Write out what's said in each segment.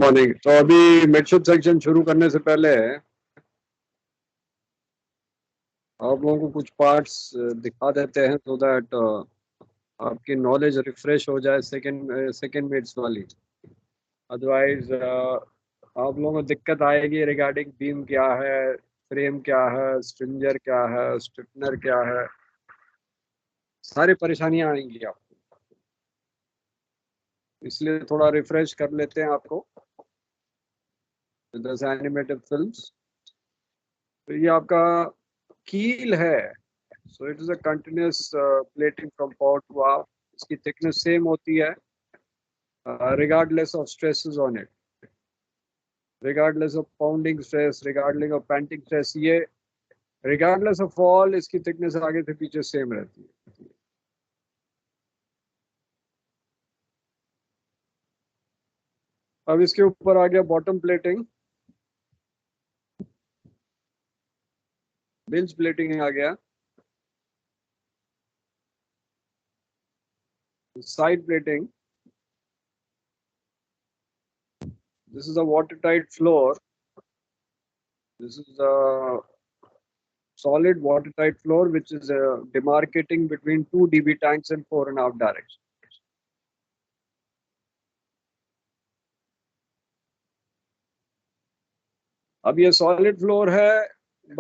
Morning. तो अभी midship section शुरू करने से पहले आप लोगों को कुछ पार्ट्स दिखा देते हैं सो दैट आपकी नॉलेज रिफ्रेश हो जाए सेकंड मिनट्स वाली। अदरवाइज आप लोगों को दिक्कत आएगी रिगार्डिंग बीम क्या है, फ्रेम क्या है, स्ट्रिंजर क्या है, स्ट्रिपनर क्या है, सारी परेशानियां आएंगी आपको। इसलिए थोड़ा रिफ्रेश कर लेते हैं आपको विद एनिमेटेड फिल्म्स। तो ये आपका कील है। So it is a continuous plating from power to half. इसकी थिकनेस सेम होती है regardless of stresses on it, regardless of pounding stress, regardless of panting stress। ये regardless of all इसकी thickness आगे से पीछे सेम रहती है। अब इसके ऊपर आ गया बॉटम प्लेटिंग, बिल्ज प्लेटिंग आ गया, side plating. This is a watertight floor. This is a solid watertight floor which is demarcating between two DB tanks in 4.5 direction. अब ये सॉलिड फ्लोर है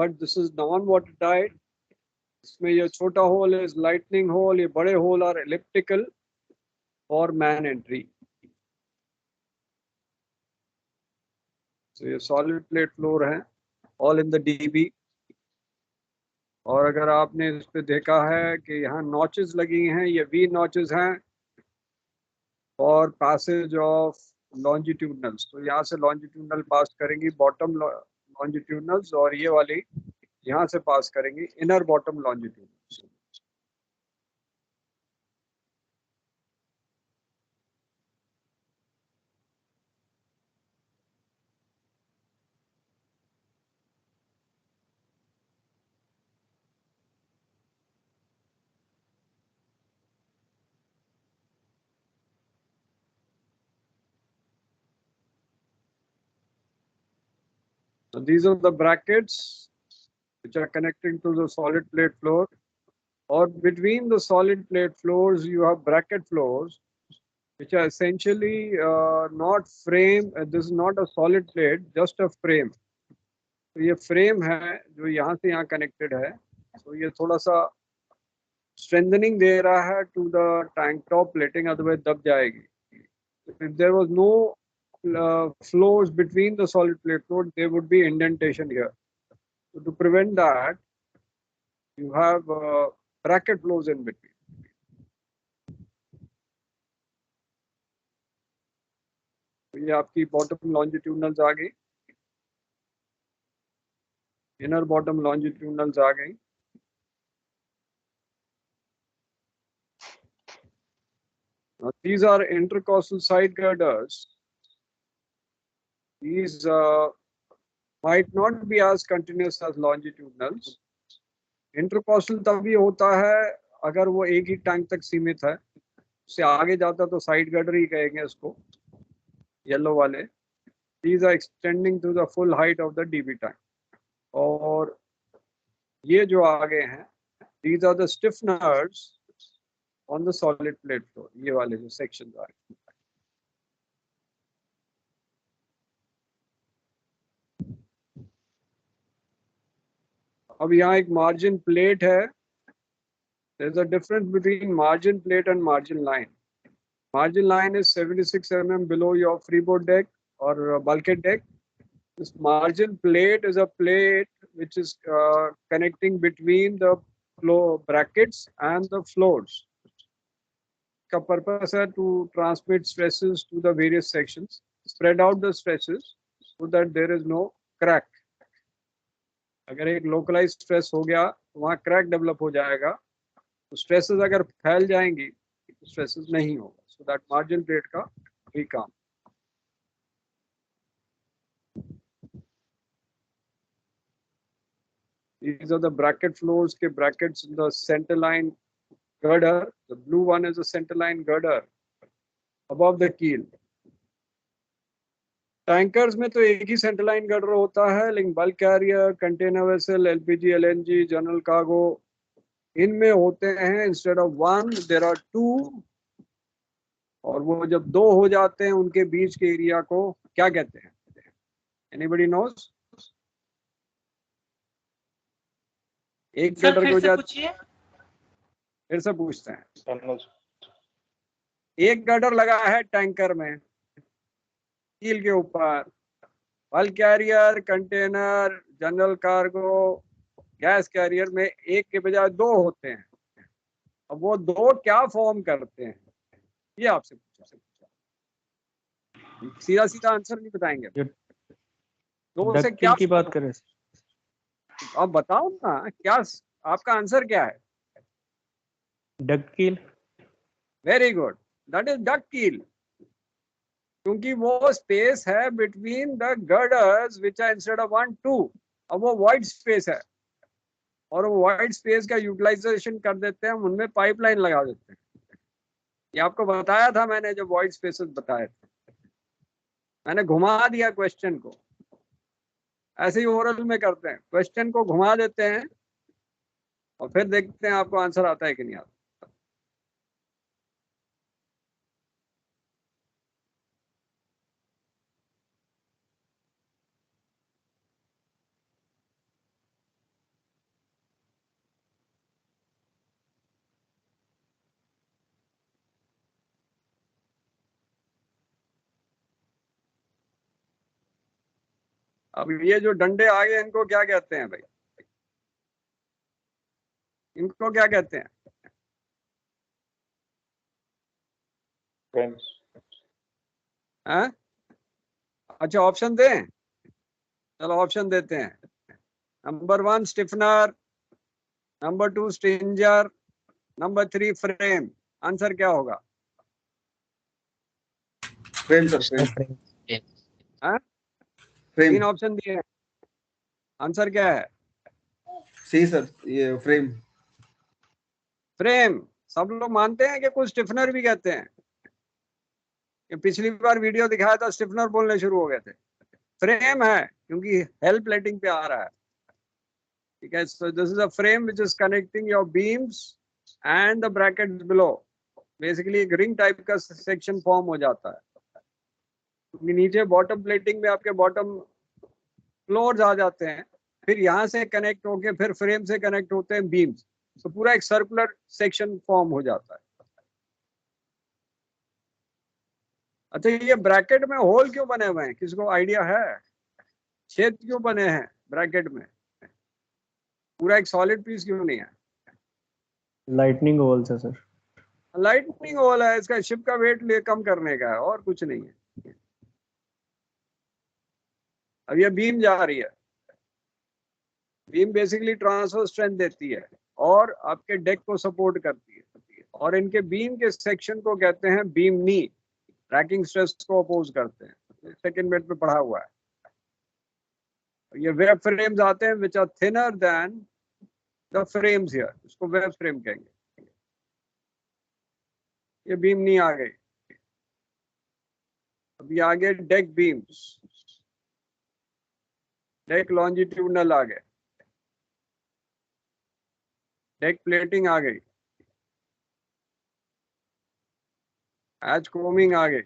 but this is non watertight. इसमें ये छोटा hole is lightening hole, ये बड़े hole are elliptical for man entry. तो ये सॉलिड प्लेट फ्लोर है, ऑल इन द डीबी। और अगर आपने इस पे देखा है कि यहाँ नॉचेस लगी हैं, ये वी नॉचेस हैं फॉर पैसेज ऑफ लॉन्जिट्यूडनल्स। तो यहाँ से लॉन्जिट्यूडनल पास करेंगी बॉटम लॉन्जिट्यूडनल्स, और ये वाली यहाँ से पास करेंगी inner bottom longitudinals. So these are the brackets which are connecting to the solid plate floor, or between the solid plate floors you have bracket floors which are essentially not frame. This is not a solid plate, just a frame. तो ये frame है जो यहाँ से यहाँ connected है। तो ये थोड़ा सा स्ट्रेंथनिंग दे रहा है to the tank top plating, otherwise दब जाएगी। If there was no floors between the solid plate floor, there would be indentation here. So to prevent that, you have bracket floors in between. तो ये आपकी bottom लॉन्जिट्यूडनल्स आ गई, inner bottom लॉन्जिट्यूडनल्स आ गई। These are intercostal side girders. These might not be as continuous as longitudinals. Intercostal तभी होता है अगर वो एक ही टैंक तक सीमित है, उससे आगे जाता तो साइड गर्डर ही कहेंगे इसको, येलो वाले। These are extending to the full height of the DB tank. और ये जो आगे हैं, these are the stiffeners on the solid plate floor. ये वाले जो sections आ रहे हैं। अब यहाँ एक मार्जिन प्लेट है। There is a difference between margin plate and margin line. Margin line is 76 mm below your freeboard deck or bulkhead deck. This margin plate is a plate which is connecting between the floor brackets and the floors. The purpose is to transmit stresses to the various sections, spread out the stresses so that there is no crack. अगर एक localise stress हो गया तो वहाँ crack develop हो जाएगा। तो stresses अगर फैल जाएंगी तो स्ट्रेसेस नहीं होगा। सो दैट मार्जिन प्लेट का भी काम। These are the bracket floors के brackets in the center line girder. The blue one is a center line girder above the keel. Tankers में तो एक ही सेंट्रलाइन गर्डर होता है, लेकिन bulk carrier, container vessel, LPG, LNG, general cargo, इनमें होते हैं instead of one there are two. और वो जब दो हो जाते हैं उनके बीच के एरिया को क्या कहते हैं? Anybody knows? एक सर गटर फिर को से पूछिए। फिर से पूछते हैं। एक गटर लगा है टैंकर में कील के ऊपर, bulk carrier, container, general cargo, gas carrier में एक के बजाय दो होते हैं। अब वो दो क्या फॉर्म करते हैं, ये आपसे पूछा। सीधा सीधा आंसर नहीं बताएंगे। दो से क्या डक्किल की बात करें? आप बताओ ना, क्या आपका आंसर क्या है? Duct keel. Very good, that is duct keel, क्योंकि वो स्पेस है between the girders which are instead of 1 2। अब वो वाइड स्पेस है, और वो वाइड स्पेस का यूटिलाइजेशन कर देते हैं, हम उनमें पाइपलाइन लगा देते हैं। ये आपको बताया था मैंने जब वाइड स्पेसेस बताए थे, मैंने घुमा दिया क्वेश्चन को। ऐसे ही ओरल में करते हैं, क्वेश्चन को घुमा देते हैं और फिर देखते हैं आपको आंसर आता है कि नहीं आता। अब ये जो डंडे आगे इनको क्या कहते हैं भाई? इनको क्या कहते हैं? हैं? अच्छा ऑप्शन दें? चलो ऑप्शन देते हैं। Number 1 stiffener, number 2 stringer, number 3 frame. Answer क्या होगा? Frame sir, frame. हैं? फ्रेम। 3 ऑप्शन दिए हैं, आंसर क्या है? सी सर, ये फ्रेम। फ्रेम। सब लोग मानते हैं कि कुछ स्टिफनर भी कहते हैं? कि पिछली बार वीडियो दिखाया था स्टिफनर बोलने शुरू हो गए थे। फ्रेम है, क्योंकि हेल्प प्लेटिंग पे आ रहा है। ठीक है, so this is a frame which is connecting your beams and the brackets below. Basically एक रिंग टाइप का सेक्शन फॉर्म हो जाता है, क्योंकि नीचे बॉटम प्लेटिंग में आपके बॉटम फ्लोर्स आ जाते हैं, फिर यहाँ से कनेक्ट होके फिर फ्रेम से कनेक्ट होते हैं बीम्स, तो पूरा एक सर्कुलर सेक्शन फॉर्म हो जाता है। अच्छा, ये ब्रैकेट में होल क्यों बने हुए हैं, किसको आइडिया है? छेद क्यों बने हैं ब्रैकेट में? पूरा एक सॉलिड पीस क्यों नहीं है? लाइटनिंग होल्स है सर। लाइटनिंग होल है, इसका शिप का वेट कम करने का है, और कुछ नहीं है। अब ये बीम जा रही है, बीम बेसिकली ट्रांसफर स्ट्रेंथ देती है और आपके डेक को सपोर्ट करती है, और इनके बीम के सेक्शन को कहते हैं बीम नी। रैकिंग स्ट्रेस को अपोज करते हैं, सेकंड बेड पे पढ़ा हुआ है। ये वेब फ्रेम्स आते हैं which are thinner than the frames here, इसको वेब फ्रेम कहेंगे। ये बीम नी आ गई। अभी आगे डेक बीम्स, डेक लॉन्जिट्यूडनल आ गए, डेक प्लेटिंग आ गई, एज कोमिंग आ गई।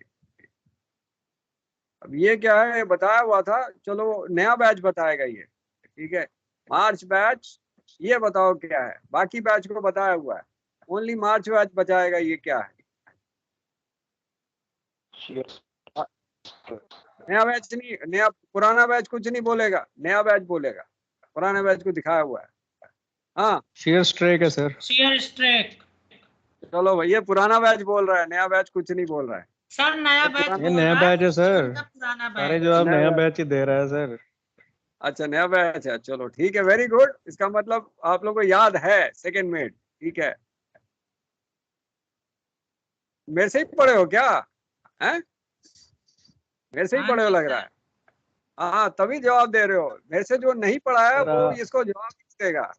अब ये क्या है, ये बताया हुआ था, चलो नया बैच बताएगा ये। ठीक है, मार्च बैच, ये बताओ क्या है? बाकी बैच को बताया हुआ है, ओनली मार्च बैच बताएगा ये क्या है। नया बैच नहीं, नया पुराना बैच कुछ नहीं बोलेगा, नया बैच बोलेगा, पुराना बैच को दिखाया हुआ है। हाँ, शेयर स्ट्रेक है सर। Sheer strake. चलो भैया, पुराना बैच बोल रहा है, नया बैच कुछ नहीं बोल रहा है। सर नया बैच पुराना- ये बोल नया रहा है, बैच है सर। मतलब पुराना सारे बैच। जवाब नया नया बैच। बैच ही दे रहा है सर। अच्छा, नया बैच है, चलो ठीक है, वेरी गुड। इसका मतलब आप लोगों को याद है सेकंड मेड। ठीक है, मेरे से ही पढ़े हो क्या? हैं? मेरे से ही हाँ पढ़े हो जी लग रहा सर। है। हाँ, तभी जवाब दे रहे हो। मेरे से जो नहीं पढ़ा है सर वो इसको जवाब नहीं देगा।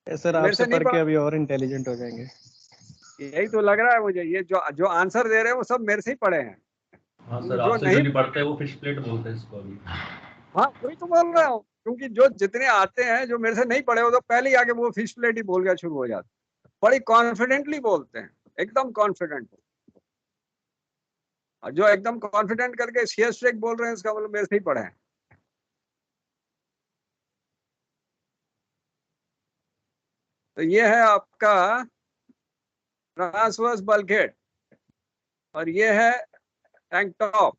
सर मेरे आपसे से नहीं पढ़ के पढ़ा, अभी और इंटेलिजेंट हो जाएंगे। यही तो लग रहा है मुझे। ये जो जो आंसर दे रहे हैं वो सब मेरे से ही पढ़े हैं। हाँ सर, जो आपसे नहीं जो नहीं पढ़ते वो फिश प्लेट बोलते हैं इसको अभी। हाँ वही तो बोल रहा हूँ, क्योंकि जो जितने आते हैं जो मेरे से नहीं पढ़े हो तो पहले ही आके वो फिश प्लेट ही बोल गया शुरू हो जाते, बड़ी कॉन्फिडेंटली बोलते हैं, एकदम कॉन्फिडेंट। और जो एकदम कॉन्फिडेंट करके शेयर स्ट्रेक बोल रहे हैं इसका मतलब मेरे से ही पढ़े हैं। तो ये है आपका ट्रांसवर्स बल्कहेड और ये है टैंक टॉप।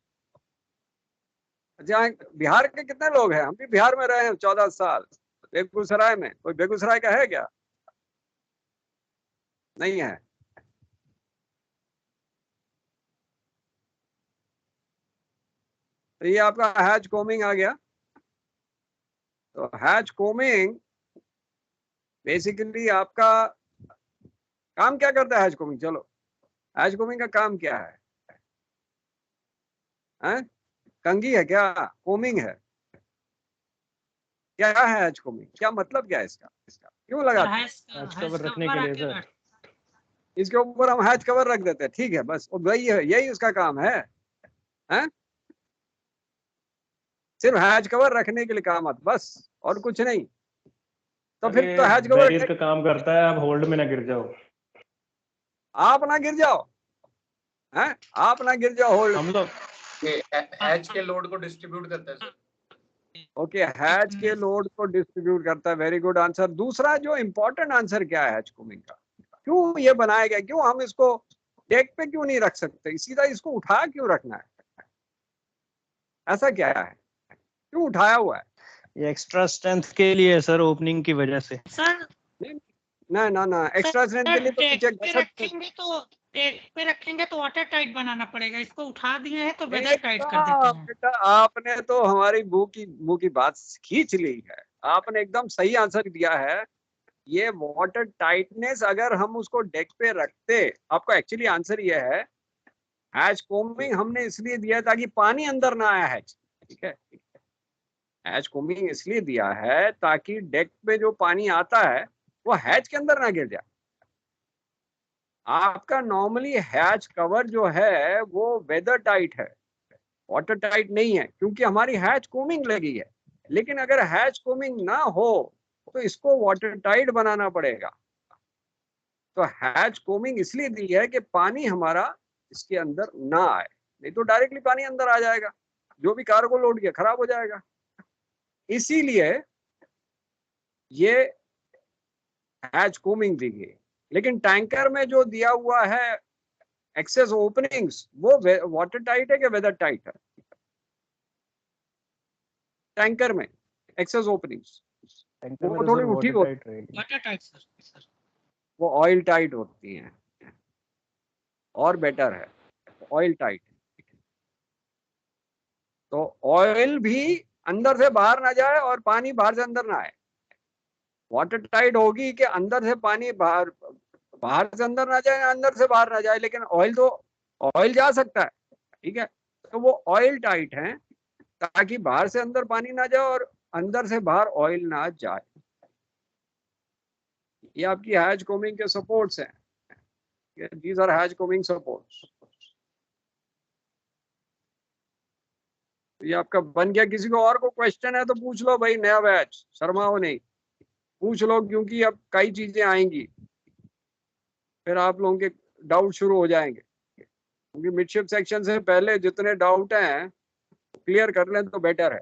जहाँ बिहार के कितने लोग हैं, हम भी बिहार में रहे हैं 14 साल, बेगूसराय में। कोई बेगूसराय का है क्या? नहीं है। तो ये आपका हैच कोमिंग आ गया। तो हैच कोमिंग बेसिकली आपका काम क्या करता है? हैच कोमिंग, चलो हैच कोमिंग का काम क्या है? हैं? कंघी है क्या? कोमिंग है क्या? है हैच कोमिंग, क्या मतलब क्या है इसका? क्यों लगाते हैं? हैच कवर रखने के लिए सर। इसके ऊपर हम हैच कवर रख देते हैं, ठीक है, बस वही है, यही उसका काम है। हैं? सिर्फ हैच कवर रखने के लिए काम आता, बस और कुछ नहीं। तो फिर तो हैच कवर बैरियर का काम करता है, आप होल्ड में ना गिर जाओ। आप ना गिर जाओ, हैं? आप ना गिर जाओ होल्ड। हम लोग हैच के लोड को डिस्ट्रीब्यूट करता है सर। ओके, हैच के लोड को डिस्ट्रीब्यूट करता है, वेरी गुड आंसर। दूसरा जो इंपॉर्टेंट आंसर क्या है हैच कोमिंग का, क्यों ये बनाया गया, क्यों हम इसको डेक पे क्यों नहीं रख सकते, सीधा इसको उठा क्यों रखना है? ऐसा क्या है, क्यों उठाया हुआ है? ये एक्स्ट्रा स्ट्रेंथ के लिए है सर, ओपनिंग की वजह से। सर ना ना ना, एक्स्ट्रा स्ट्रेंथ के लिए तो डेक पीछे पे रखेंगे तो वाटर टाइट बनाना पड़ेगा। इसको उठा दिए हैं तो वेदर टाइट कर देते हैं। बेटा आपने तो हमारी मुंह की बात खींच ली है, आपने एकदम सही आंसर दिया है। ये वाटर टाइटनेस अगर हम उसको डेक पे रखते, आपका एक्चुअली आंसर ये है, हैच कोमिंग हमने इसलिए दिया ताकि पानी अंदर ना आया हैच, ठीक है। हैच कोमिंग इसलिए दिया है ताकि डेक पे जो पानी आता है वो हैच के अंदर ना गिर जाए। आपका नॉर्मली हैच कवर जो है वो वेदर टाइट है, वाटर टाइट नहीं है, क्योंकि हमारी हैच कोमिंग लगी है। लेकिन अगर हैच कोमिंग ना हो तो इसको वाटर टाइट बनाना पड़ेगा। तो हैच कोमिंग इसलिए दी है कि पानी हमारा इसके अंदर ना आए, नहीं तो डायरेक्टली पानी अंदर आ जाएगा, जो भी कार्गो लोड किया खराब हो जाएगा। इसीलिए ये हैच कोमिंग दी गई। लेकिन टैंकर में जो दिया हुआ है एक्सेस ओपनिंग्स, वो वाटर टाइट है कि वेदर टाइट है? टैंकर में एक्सेस ओपनिंग्स वो थोड़ी उठी होती, वाटर टाइट सर। वो ऑयल टाइट होती हैं, और बेटर है ऑयल टाइट। तो ऑयल भी अंदर से बाहर ना जाए और पानी बाहर से अंदर ना आए। वाटर टाइट होगी कि अंदर से पानी बाहर से अंदर ना जाए, अंदर से बाहर ना जाए, लेकिन ऑयल जा सकता है, ठीक है। तो वो ऑयल टाइट है ताकि बाहर से अंदर पानी ना जाए और अंदर से बाहर ऑयल ना जाए। ये आपकी हैच कोमिंग के सपोर्ट्स हैं, these are hatch coaming supports. ये आपका बन गया। किसी को और को क्वेश्चन है तो पूछ लो भाई, नया बैच, शर्माओ नहीं, पूछ लो, क्योंकि अब कई चीजें आएंगी, फिर आप लोगों के डाउट शुरू हो जाएंगे। क्योंकि मिडशिप सेक्शन से पहले जितने डाउट हैं क्लियर कर लें तो बेटर है।